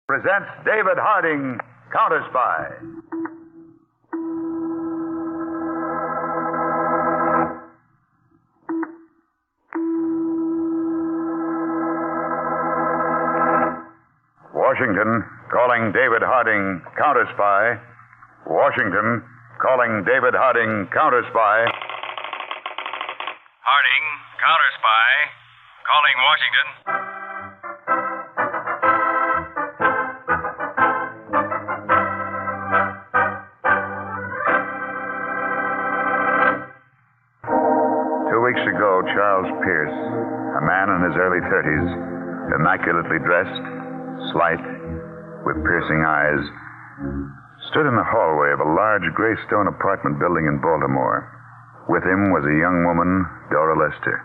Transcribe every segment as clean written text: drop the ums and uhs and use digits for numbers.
presents David Harding, Counterspy. Washington, calling David Harding, Counterspy. Washington, calling David Harding, Counterspy. Harding, Counterspy, calling Washington. 2 weeks ago, Charles Pierce, a man in his early 30s, immaculately dressed, slight, with piercing eyes, stood in the hallway of a large gray stone apartment building in Baltimore. With him was a young woman, Dora Lester.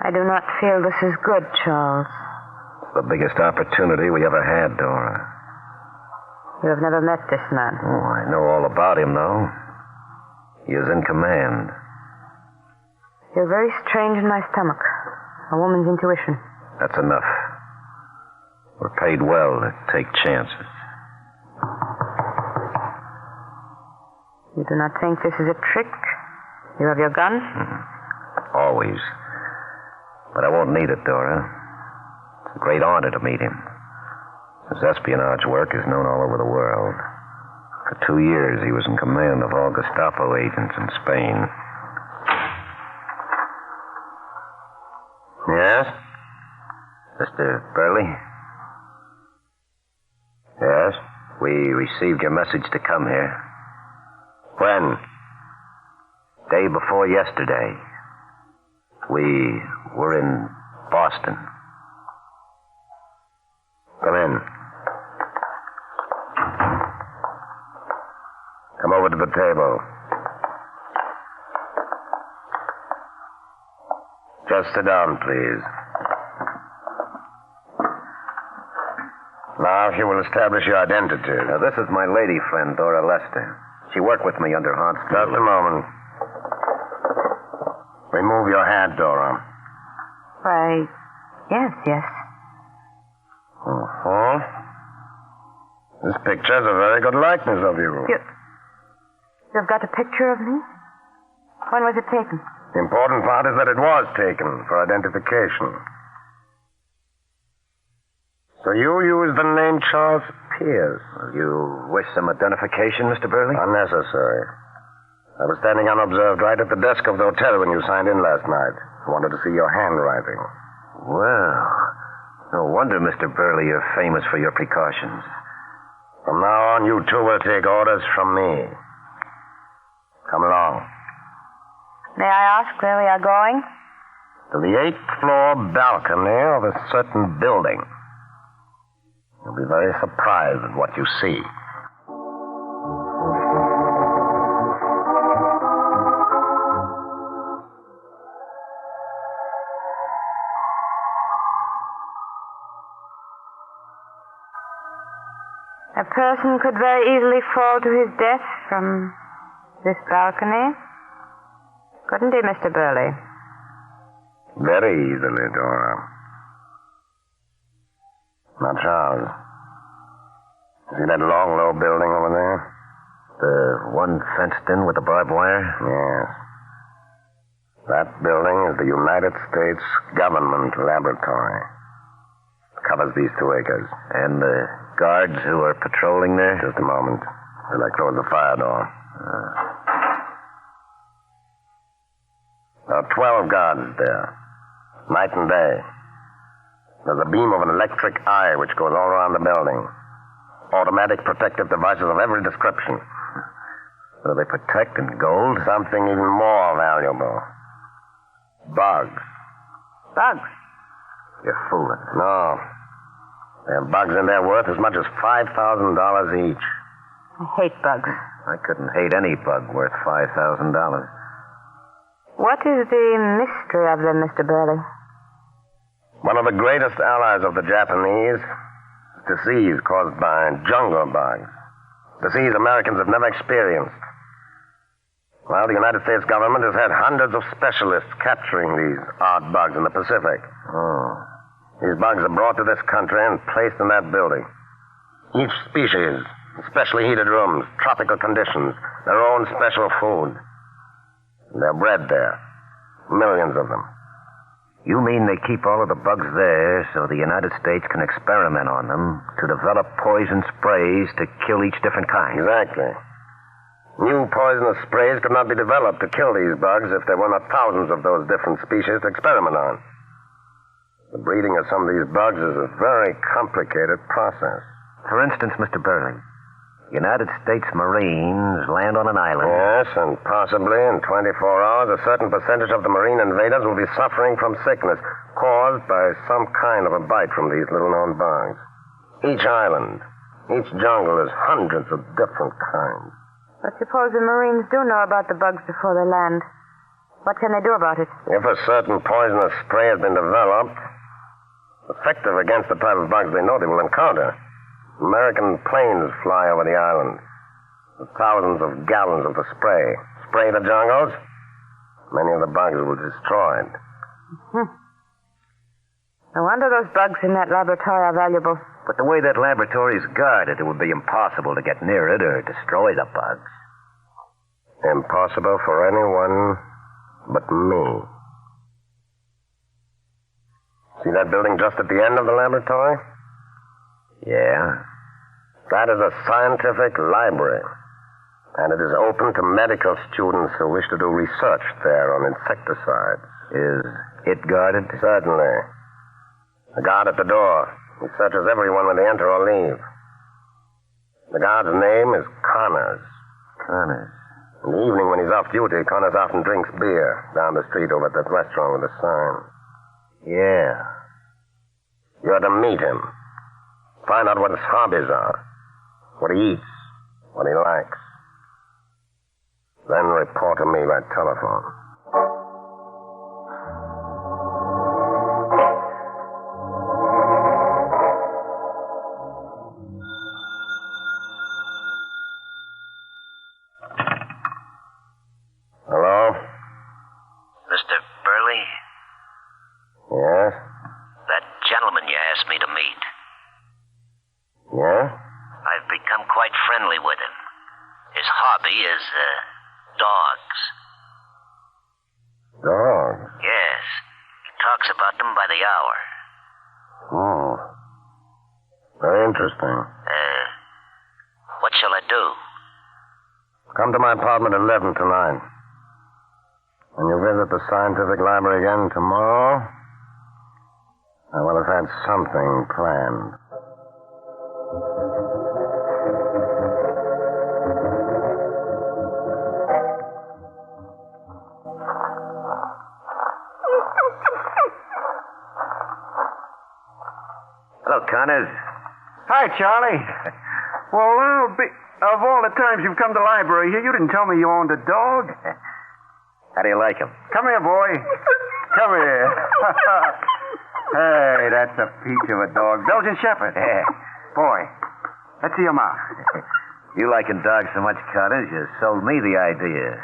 I do not feel this is good, Charles. The biggest opportunity we ever had, Dora. You have never met this man. Oh, I know all about him, though. He is in command. You're very strange in my stomach. A woman's intuition. That's enough. We're paid well to take chances. You do not think this is a trick? You have your gun? Always. But I won't need it, Dora. It's a great honor to meet him. His espionage work is known all over the world. For 2 years, he was in command of all Gestapo agents in Spain. Yes? Mr. Burley? Yes? We received your message to come here. When? Day before yesterday. We were in Boston. Come in. Come over to the table. Just sit down, please. Now, if you will establish your identity. Now, this is my lady friend, Dora Lester. She worked with me under Hans. Just a moment. Remove your hat, Dora. Why, yes. Uh-huh. This picture's a very good likeness of you. You've got a picture of me? When was it taken? The important part is that it was taken for identification. So you used the name Charles Pierce. You wish some identification, Mr. Burley? Unnecessary. I was standing unobserved right at the desk of the hotel when you signed in last night. I wanted to see your handwriting. Well, no wonder, Mr. Burley, you're famous for your precautions. From now on, you two will take orders from me. Come along. May I ask where we are going? To the 8th floor balcony of a certain building. You'll be very surprised at what you see. A person could very easily fall to his death from this balcony. Couldn't he, Mr. Burley? Very easily, Dora. Now, Charles, see that long, low building over there? The one fenced in with the barbed wire? Yes. That building is the United States Government Laboratory. It covers these 2 acres. And the guards who are patrolling there? Just a moment, till I close the fire door. There are 12 guards there, night and day. There's a beam of an electric eye which goes all around the building. Automatic protective devices of every description. So they protect in gold? Something even more valuable. Bugs. Bugs? You're fooling. No. They have bugs in there worth as much as $5,000 each. I hate bugs. I couldn't hate any bug worth $5,000. What is the mystery of them, Mr. Burley? One of the greatest allies of the Japanese is disease caused by jungle bugs. Disease Americans have never experienced. Well, the United States government has had hundreds of specialists capturing these odd bugs in the Pacific. Oh. These bugs are brought to this country and placed in that building. Each species, specially heated rooms, tropical conditions, their own special food. They're bred there. Millions of them. You mean they keep all of the bugs there so the United States can experiment on them to develop poison sprays to kill each different kind? Exactly. New poisonous sprays could not be developed to kill these bugs if there were not thousands of those different species to experiment on. The breeding of some of these bugs is a very complicated process. For instance, Mr. Burley, United States Marines land on an island. Yes, and possibly in 24 hours, a certain percentage of the Marine invaders will be suffering from sickness caused by some kind of a bite from these little-known bugs. Each island, each jungle is hundreds of different kinds. But suppose the Marines do know about the bugs before they land. What can they do about it? If a certain poisonous spray has been developed, effective against the type of bugs they know they will encounter, American planes fly over the island with thousands of gallons of the spray. Spray the jungles, many of the bugs will be destroyed. No wonder those bugs in that laboratory are valuable. But the way that laboratory is guarded, it would be impossible to get near it or destroy the bugs. Impossible for anyone but me. See that building just at the end of the laboratory? Yeah? That is a scientific library. And it is open to medical students who wish to do research there on insecticides. Is it guarded? Certainly. A guard at the door. He searches everyone when they enter or leave. The guard's name is Connors. Connors. In the evening when he's off duty, Connors often drinks beer down the street over at that restaurant with a sign. Yeah. You're to meet him. Find out what his hobbies are. What he eats. What he likes. Then report to me by telephone. Hello? Mr. Burley? Yes? That gentleman you asked me to meet. Yeah? I've become quite friendly with him. His hobby is, dogs. Dogs? Yes. He talks about them by the hour. Oh. Very interesting. What shall I do? Come to my apartment at 11 tonight. When you visit the scientific library again tomorrow, I will have had something planned. Hello, Connors. Hi, Charlie. Well, of all the times you've come to the library here, you didn't tell me you owned a dog. How do you like him? Come here, boy. Come here. Hey, that's a peach of a dog. Belgian Shepherd. Yeah. Boy, let's see your mouth. You liking dogs so much, Connors, you sold me the idea.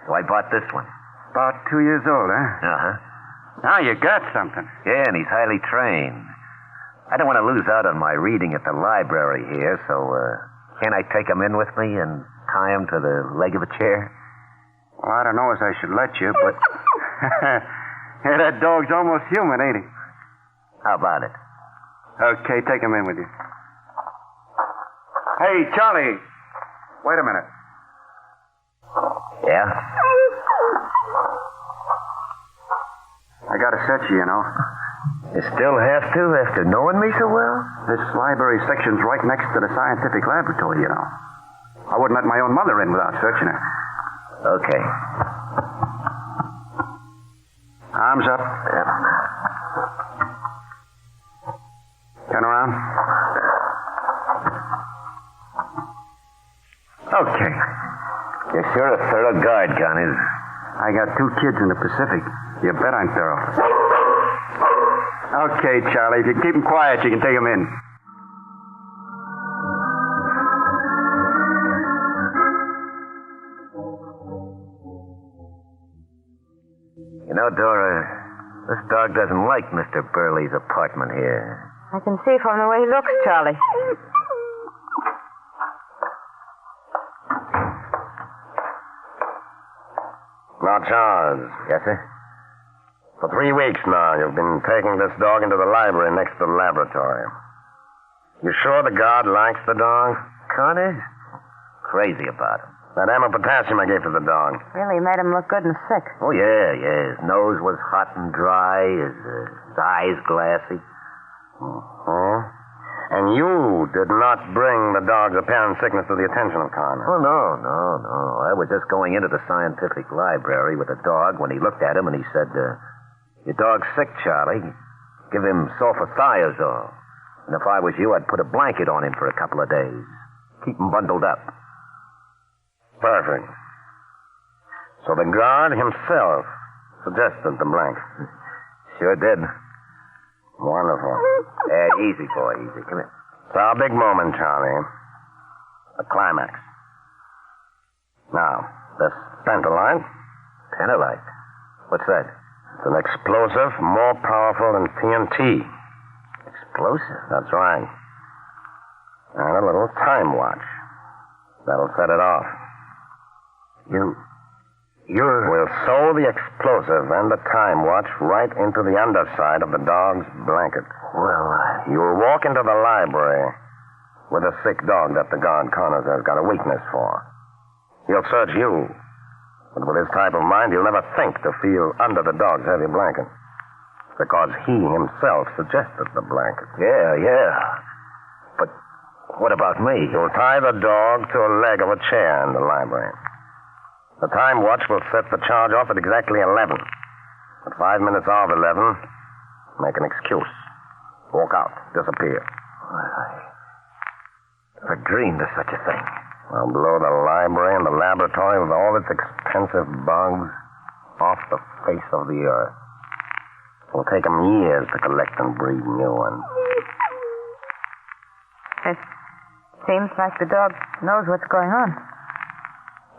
So I bought this one. About 2 years old, huh? Uh-huh. Now you got something. Yeah, and he's highly trained. I don't want to lose out on my reading at the library here, so, can't I take him in with me and tie him to the leg of a chair? Well, I don't know as I should let you, but... Hey, that dog's almost human, ain't he? How about it? Okay, take him in with you. Hey, Charlie. Wait a minute. Yeah? I gotta search you, you know. You still have to after knowing me so well? This library section's right next to the scientific laboratory, you know. I wouldn't let my own mother in without searching her. Okay. Arms up. Yeah. Turn around. Okay. You're sure a thorough guard, Connors. I got 2 kids in the Pacific. You bet I'm thorough. Okay, Charlie. If you keep them quiet, you can take them in. You know, Dora, this dog doesn't like Mr. Burley's apartment here. I can see from the way he looks, Charlie. Now, Charles. Yes, sir? For 3 weeks now, you've been taking this dog into the library next to the laboratory. You sure the guard likes the dog? Connors? Crazy about him. That ammo potassium I gave to the dog. Really made him look good and sick. Oh, yeah. His nose was hot and dry, his eyes glassy. Oh? And you did not bring the dog's apparent sickness to the attention of Connor. Oh, no. I was just going into the scientific library with the dog when he looked at him and he said, your dog's sick, Charlie. Give him sulfathiazole. And if I was you, I'd put a blanket on him for a couple of days. Keep him bundled up. Perfect. So the guard himself suggested the blanket. Sure did. Wonderful. Easy, boy, easy. Come here. It's our big moment, Charlie. The climax. Now, this pentolite. Penolite? What's that? It's an explosive more powerful than TNT. Explosive? That's right. And a little time watch. That'll set it off. We'll sew the explosive and the time watch right into the underside of the dog's blanket. Well, You'll walk into the library with a sick dog that the guard Connors has got a weakness for. He'll search you. But with his type of mind, he'll never think to feel under the dog's heavy blanket. Because he himself suggested the blanket. Yeah. But what about me? You'll tie the dog to a leg of a chair in the library. The time watch will set the charge off at exactly 11. At 5 minutes of 11, make an excuse. Walk out. Disappear. I never dreamed of such a thing. I'll blow the library and the laboratory with all its expensive bugs off the face of the earth. It'll take them years to collect and breed new ones. It seems like the dog knows what's going on.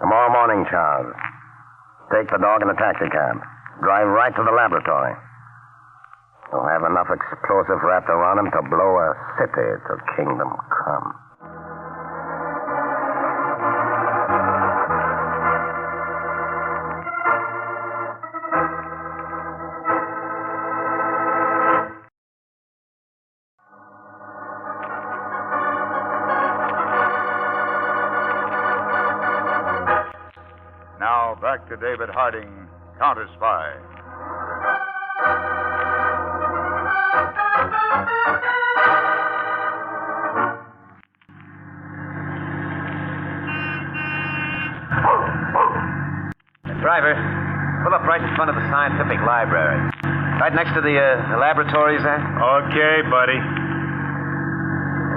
Tomorrow morning, Charles. Take the dog in a taxicab. Drive right to the laboratory. You'll have enough explosive wrapped around him to blow a city to kingdom come. Now back to David Harding, Counterspy. Driver, pull up right in front of the scientific library. Right next to the laboratories there. Okay, buddy.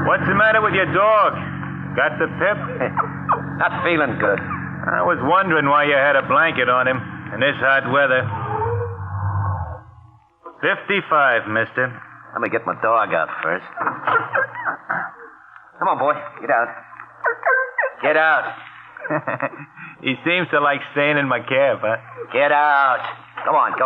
What's the matter with your dog? Got the pip? Not feeling good. I was wondering why you had a blanket on him in this hot weather. 55, mister. Let me get my dog out first. Come on, boy. Get out. Get out. He seems to like staying in my cab, huh? Get out. Come on.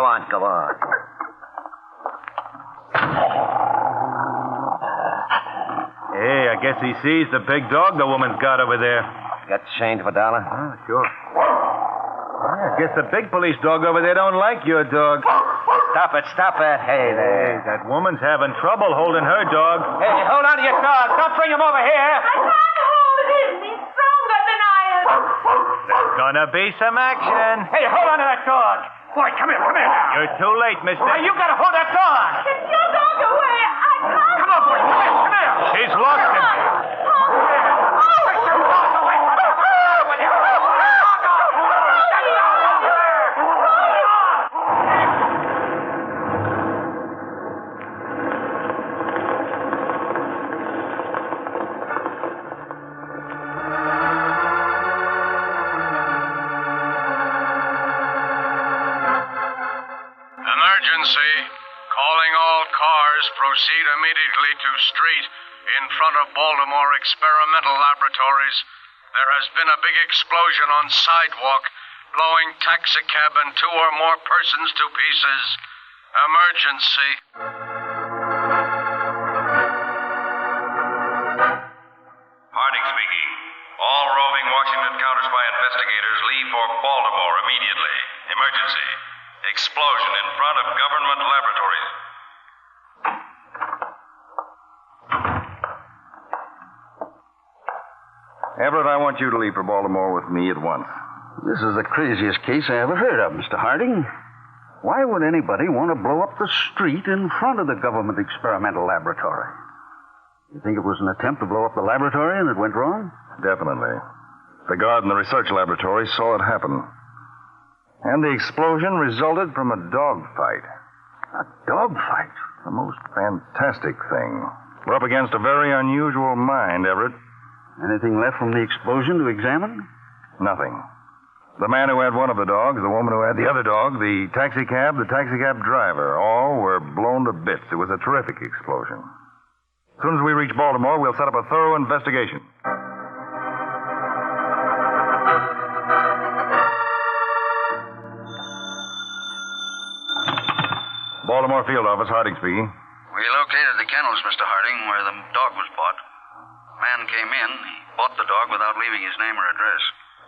Hey, I guess he sees the big dog the woman's got over there. Got change for $1? Oh, sure. I guess the big police dog over there don't like your dog. Stop it. Hey, there. Hey, that woman's having trouble holding her dog. Hey, hold on to your dog. Don't bring him over here. I can't hold him. He's stronger than I am. There's gonna be some action. Hey, hold on to that dog. Boy, come here now. You're too late, mister. Hey, you gotta hold that dog. Get your dog away. I can't. Come on, boy. Come here. She's lost him. Emergency. Calling all cars. Proceed immediately to street in front of Baltimore Experimental Laboratories. There has been a big explosion on sidewalk blowing taxicab and 2 or more persons to pieces. Emergency. Harding speaking. All roving Washington Counterspy investigators leave for Baltimore immediately. Emergency. Explosion in front of government laboratories. Everett, I want you to leave for Baltimore with me at once. This is the craziest case I ever heard of, Mr. Harding. Why would anybody want to blow up the street in front of the government experimental laboratory? You think it was an attempt to blow up the laboratory and it went wrong? Definitely. The guard in the research laboratory saw it happen. And the explosion resulted from a dogfight. A dogfight? The most fantastic thing. We're up against a very unusual mind, Everett. Anything left from the explosion to examine? Nothing. The man who had one of the dogs, the woman who had the other dog, the taxicab driver, all were blown to bits. It was a terrific explosion. As soon as we reach Baltimore, we'll set up a thorough investigation. Baltimore field office, Harding speaking. We located the kennels, Mr. Harding, where the dog was bought. Man came in. He bought the dog without leaving his name or address.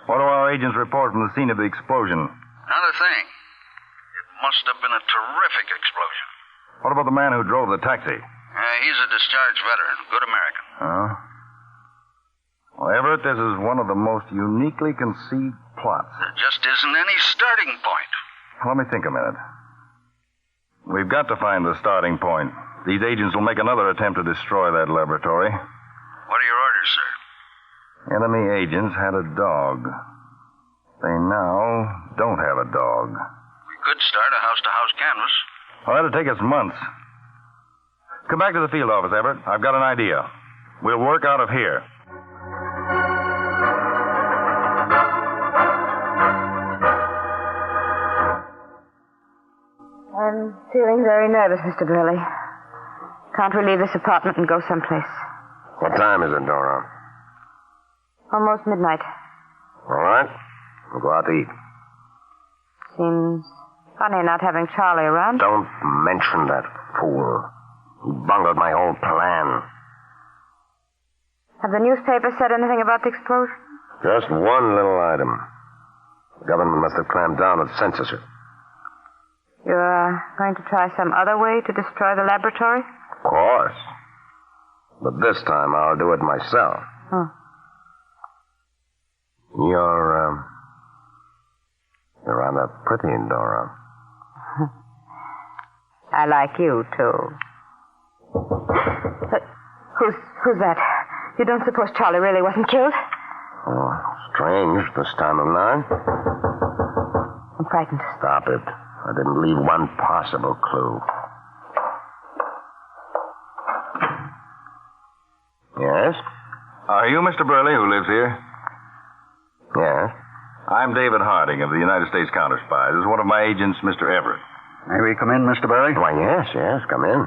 What do our agents report from the scene of the explosion? Another thing. It must have been a terrific explosion. What about the man who drove the taxi? He's a discharged veteran, good American. Oh? Well, Everett, this is one of the most uniquely conceived plots. There just isn't any starting point. Let me think a minute. We've got to find the starting point. These agents will make another attempt to destroy that laboratory. What are your orders, sir? Enemy agents had a dog. They now don't have a dog. We could start a house-to-house canvass. Well, that'd take us months. Come back to the field office, Everett. I've got an idea. We'll work out of here. I'm feeling very nervous, Mr. Burley. Can't we leave this apartment and go someplace? What time is it, Dora? Almost midnight. All right. We'll go out to eat. Seems funny not having Charlie around. Don't mention that fool. He bungled my whole plan. Have the newspapers said anything about the explosion? Just one little item. The government must have clamped down with censorship. You're going to try some other way to destroy the laboratory? Of course. But this time I'll do it myself. Oh. You're rather pretty, Dora. I like you, too. Who's that? You don't suppose Charlie really wasn't killed? Oh, strange this time of night. I'm frightened. Stop it. I didn't leave one possible clue. Yes? Are you Mr. Burley who lives here? Yes. I'm David Harding of the United States Counterspy. This is one of my agents, Mr. Everett. May we come in, Mr. Burley? Why, yes, come in.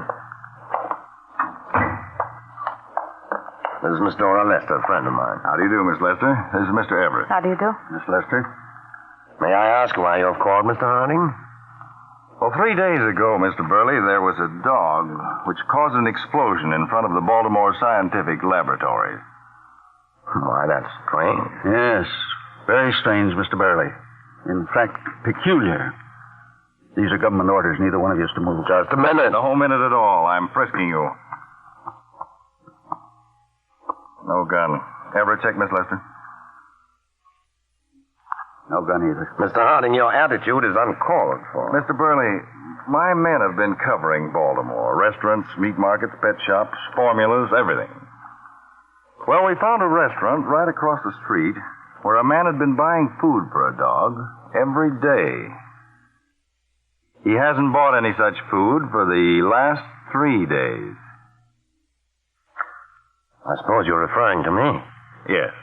This is Miss Dora Lester, a friend of mine. How do you do, Miss Lester? This is Mr. Everett. How do you do? Miss Lester? May I ask why you've called, Mr. Harding? Well, 3 days ago, Mr. Burley, there was a dog which caused an explosion in front of the Baltimore Scientific Laboratory. Why, that's strange. Yes, very strange, Mr. Burley. In fact, peculiar. These are government orders. Neither one of you is to move. Just a minute. No minute at all. I'm frisking you. No gun. Ever check, Miss Lester? No gun either. Mr. Harding, your attitude is uncalled for. Mr. Burley, my men have been covering Baltimore. Restaurants, meat markets, pet shops, formulas, everything. Well, we found a restaurant right across the street where a man had been buying food for a dog every day. He hasn't bought any such food for the last 3 days. I suppose you're referring to me. Yes.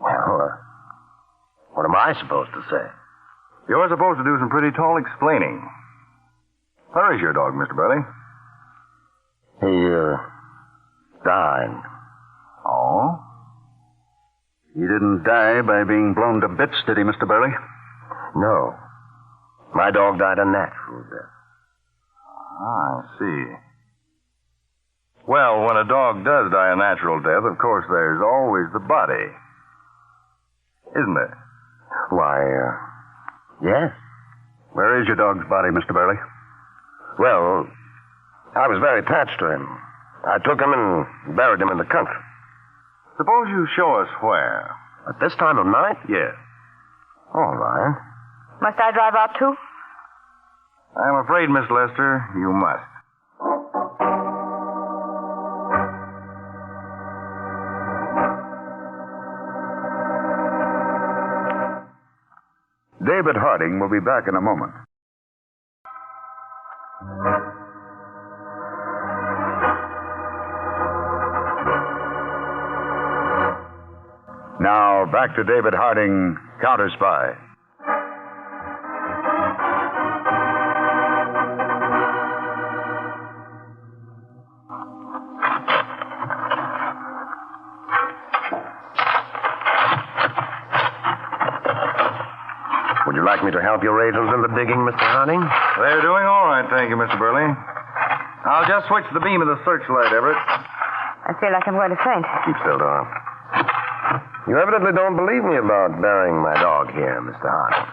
Well, what am I supposed to say? You're supposed to do some pretty tall explaining. Where is your dog, Mr. Burley? He, died. Oh? He didn't die by being blown to bits, did he, Mr. Burley? No. My dog died a natural death. I see. Well, when a dog does die a natural death, of course, there's always the body. Isn't there? Why, yes. Where is your dog's body, Mr. Burley? Well, I was very attached to him. I took him and buried him in the country. Suppose you show us where. At this time of night? Yes. All right. Must I drive out too? I'm afraid, Miss Lester, you must. David Harding will be back in a moment. Now, back to David Harding, Counterspy. Would you like me to help your agents in the digging, Mr. Harding? They're doing all right, thank you, Mr. Burley. I'll just switch the beam of the searchlight, Everett. I feel like I'm going to faint. Keep still, Dora. You evidently don't believe me about burying my dog here, Mr. Harding.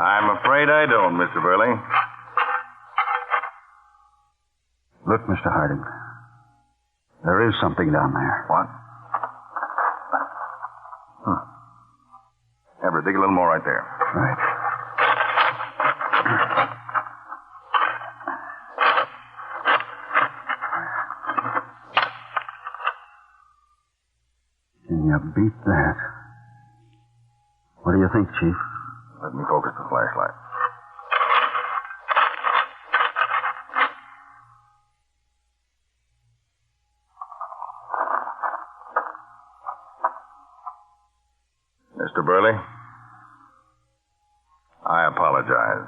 I'm afraid I don't, Mr. Burley. Look, Mr. Harding. There is something down there. What? Everett, dig a little more right there. Right. Can you beat that? What do you think, Chief? Let me focus the flashlight. Mr. Burley, I apologize.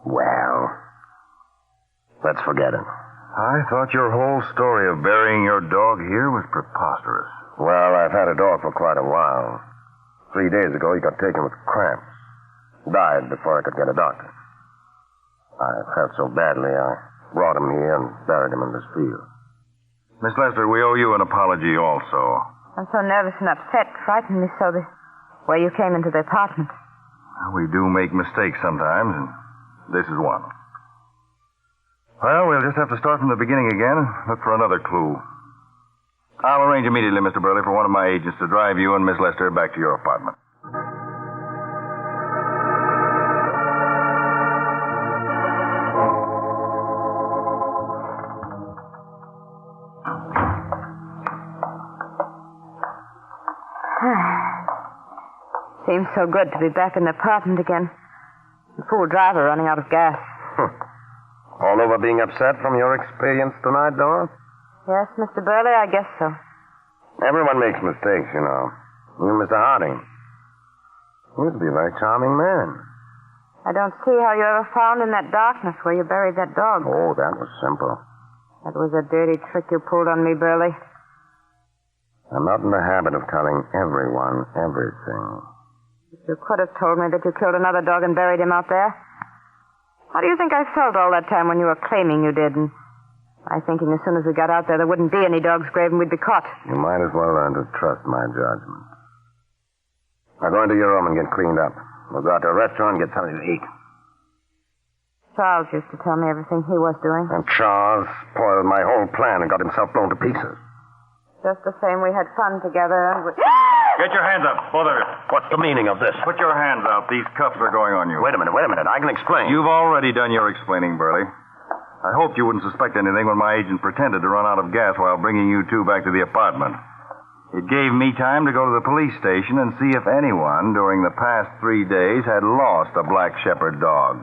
Well, let's forget it. I thought your whole story of burying your dog here was preposterous. Well, I've had a dog for quite a while. 3 days ago, he got taken with cramps. Died before I could get a doctor. I felt so badly, I brought him here and buried him in this field. Miss Lester, we owe you an apology also. I'm so nervous and upset, frightened me so the way you came into the apartment. We do make mistakes sometimes, and this is one. Well, we'll just have to start from the beginning again and look for another clue. I'll arrange immediately, Mr. Burley, for one of my agents to drive you and Miss Lester back to your apartment. Seems so good to be back in the apartment again. The fool driver running out of gas. All over being upset from your experience tonight, Dora? Yes, Mr. Burley, I guess so. Everyone makes mistakes, you know. Even Mr. Harding. He used to be a very charming man. I don't see how you ever found in that darkness where you buried that dog. Oh, that was simple. That was a dirty trick you pulled on me, Burley. I'm not in the habit of telling everyone everything. You could have told me that you killed another dog and buried him out there. How do you think I felt all that time when you were claiming you did? And I thinking as soon as we got out there wouldn't be any dog's grave and we'd be caught. You might as well learn to trust my judgment. Now go into your room and get cleaned up. We'll go out to a restaurant and get something to eat. Charles used to tell me everything he was doing. And Charles spoiled my whole plan and got himself blown to pieces. Just the same, we had fun together and we... Get your hands up, both of you. What's the meaning of this? Put your hands out. These cuffs are going on you. Wait a minute. I can explain. You've already done your explaining, Burley. I hoped you wouldn't suspect anything when my agent pretended to run out of gas while bringing you two back to the apartment. It gave me time to go to the police station and see if anyone during the past 3 days had lost a black shepherd dog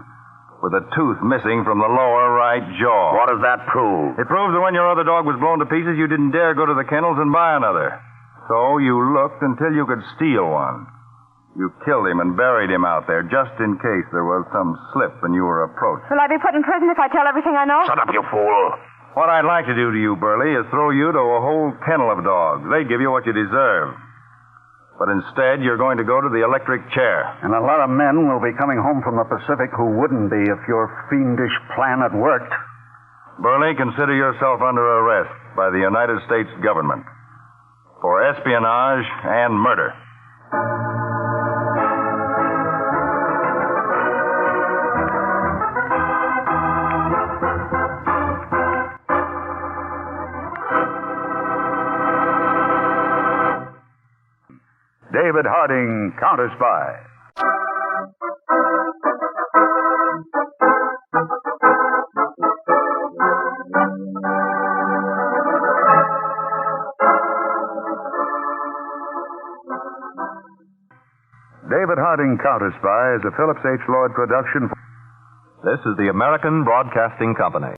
with a tooth missing from the lower right jaw. What does that prove? It proves that when your other dog was blown to pieces, you didn't dare go to the kennels and buy another. So you looked until you could steal one. You killed him and buried him out there just in case there was some slip and you were approached. Will I be put in prison if I tell everything I know? Shut up, you fool. What I'd like to do to you, Burley, is throw you to a whole kennel of dogs. They'd give you what you deserve. But instead, you're going to go to the electric chair. And a lot of men will be coming home from the Pacific who wouldn't be if your fiendish plan had worked. Burley, consider yourself under arrest by the United States government for espionage and murder. David Harding, Counterspy. David Harding, Counterspy is a Phillips H. Lloyd production. This is the American Broadcasting Company.